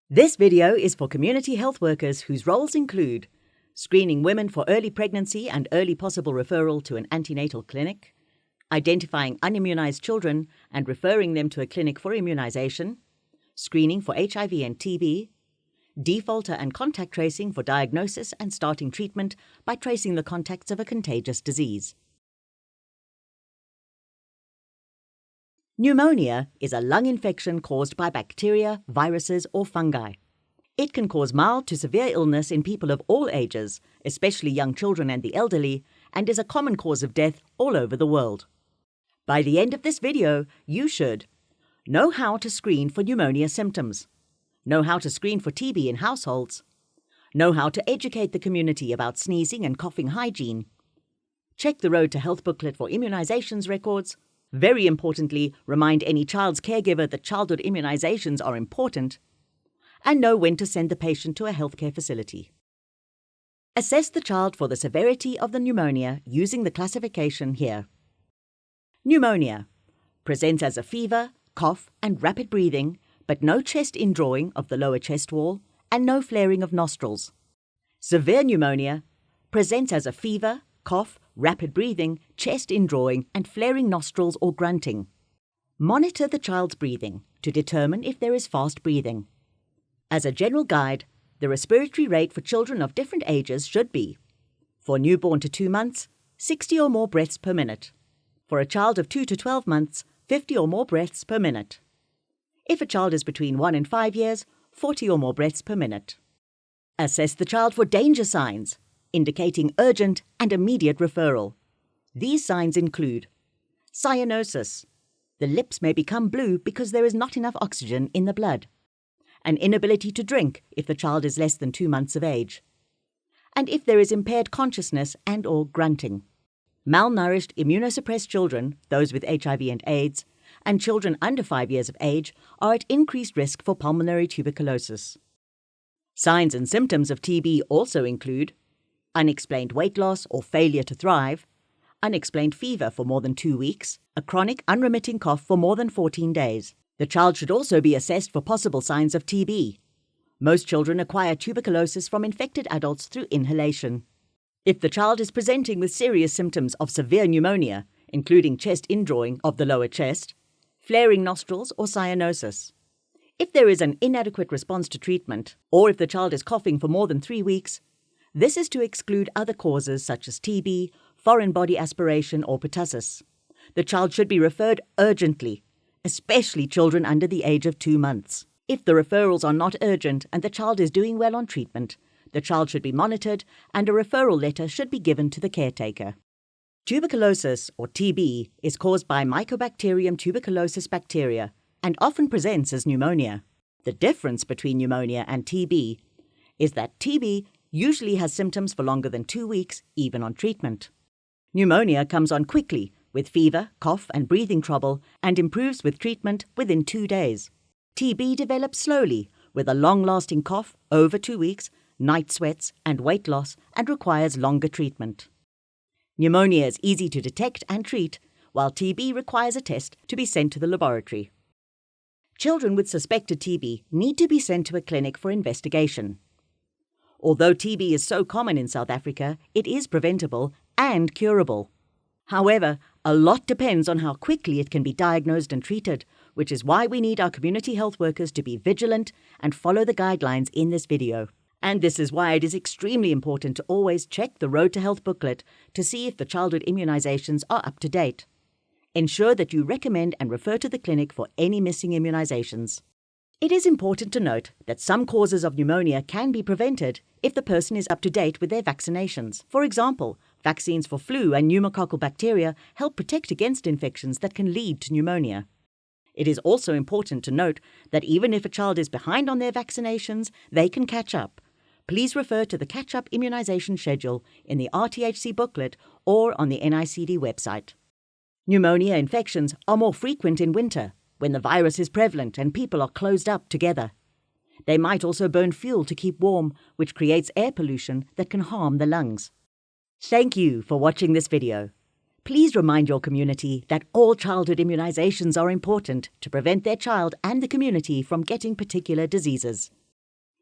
This video is for community health workers whose roles include screening women for early pregnancy and early possible referral to an antenatal clinic, identifying unimmunized children and referring them to a clinic for immunization, screening for HIV and TB, defaulter and contact tracing for diagnosis and starting treatment by tracing the contacts of a contagious disease. Pneumonia is a lung infection caused by bacteria, viruses, or fungi. It can cause mild to severe illness in people of all ages, especially young children and the elderly, and is a common cause of death all over the world. By the end of this video, you should know how to screen for pneumonia symptoms, know how to screen for TB in households, know how to educate the community about sneezing and coughing hygiene, check the Road to Health booklet for immunizations records. Very importantly, remind any child's caregiver that childhood immunizations are important, and know when to send the patient to a healthcare facility. Assess the child for the severity of the pneumonia using the classification here. Pneumonia presents as a fever, cough, and rapid breathing, but no chest indrawing of the lower chest wall and no flaring of nostrils. Severe pneumonia presents as a fever, cough, rapid breathing, chest indrawing, and flaring nostrils or grunting. Monitor the child's breathing to determine if there is fast breathing. As a general guide, the respiratory rate for children of different ages should be: for newborn to 2 months, 60 or more breaths per minute. For a child of 2 to 12 months, 50 or more breaths per minute. If a child is between 1 and 5 years, 40 or more breaths per minute. Assess the child for danger signs, indicating urgent and immediate referral. These signs include cyanosis. The lips may become blue because there is not enough oxygen in the blood. An inability to drink if the child is less than 2 months of age. And if there is impaired consciousness and/or grunting. Malnourished, immunosuppressed children, those with HIV and AIDS, and children under 5 years of age are at increased risk for pulmonary tuberculosis. Signs and symptoms of TB also include unexplained weight loss or failure to thrive, unexplained fever for more than 2 weeks, a chronic unremitting cough for more than 14 days. The child should also be assessed for possible signs of TB. Most children acquire tuberculosis from infected adults through inhalation. If the child is presenting with serious symptoms of severe pneumonia, including chest indrawing of the lower chest, flaring nostrils or cyanosis. If there is an inadequate response to treatment, or if the child is coughing for more than 3 weeks, this is to exclude other causes such as TB, foreign body aspiration, or pertussis. The child should be referred urgently, especially children under the age of 2 months. If the referrals are not urgent and the child is doing well on treatment, the child should be monitored and a referral letter should be given to the caretaker. Tuberculosis, or TB, is caused by Mycobacterium tuberculosis bacteria and often presents as pneumonia. The difference between pneumonia and TB is that TB usually has symptoms for longer than 2 weeks, even on treatment. Pneumonia comes on quickly, with fever, cough, and breathing trouble, and improves with treatment within 2 days. TB develops slowly, with a long-lasting cough over 2 weeks, night sweats, and weight loss, and requires longer treatment. Pneumonia is easy to detect and treat, while TB requires a test to be sent to the laboratory. Children with suspected TB need to be sent to a clinic for investigation. Although TB is so common in South Africa, it is preventable and curable. However, a lot depends on how quickly it can be diagnosed and treated, which is why we need our community health workers to be vigilant and follow the guidelines in this video. And this is why it is extremely important to always check the Road to Health booklet to see if the childhood immunizations are up to date. Ensure that you recommend and refer to the clinic for any missing immunizations. It is important to note that some causes of pneumonia can be prevented if the person is up to date with their vaccinations. For example, vaccines for flu and pneumococcal bacteria help protect against infections that can lead to pneumonia. It is also important to note that even if a child is behind on their vaccinations, they can catch up. Please refer to the catch-up immunization schedule in the RTHC booklet or on the NICD website. Pneumonia infections are more frequent in winter, when the virus is prevalent and people are closed up together. They might also burn fuel to keep warm, which creates air pollution that can harm the lungs. Thank you for watching this video. Please remind your community that all childhood immunizations are important to prevent their child and the community from getting particular diseases.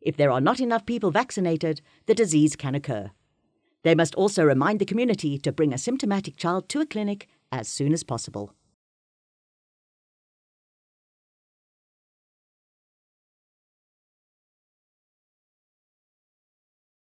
If there are not enough people vaccinated, the disease can occur. They must also remind the community to bring a symptomatic child to a clinic as soon as possible.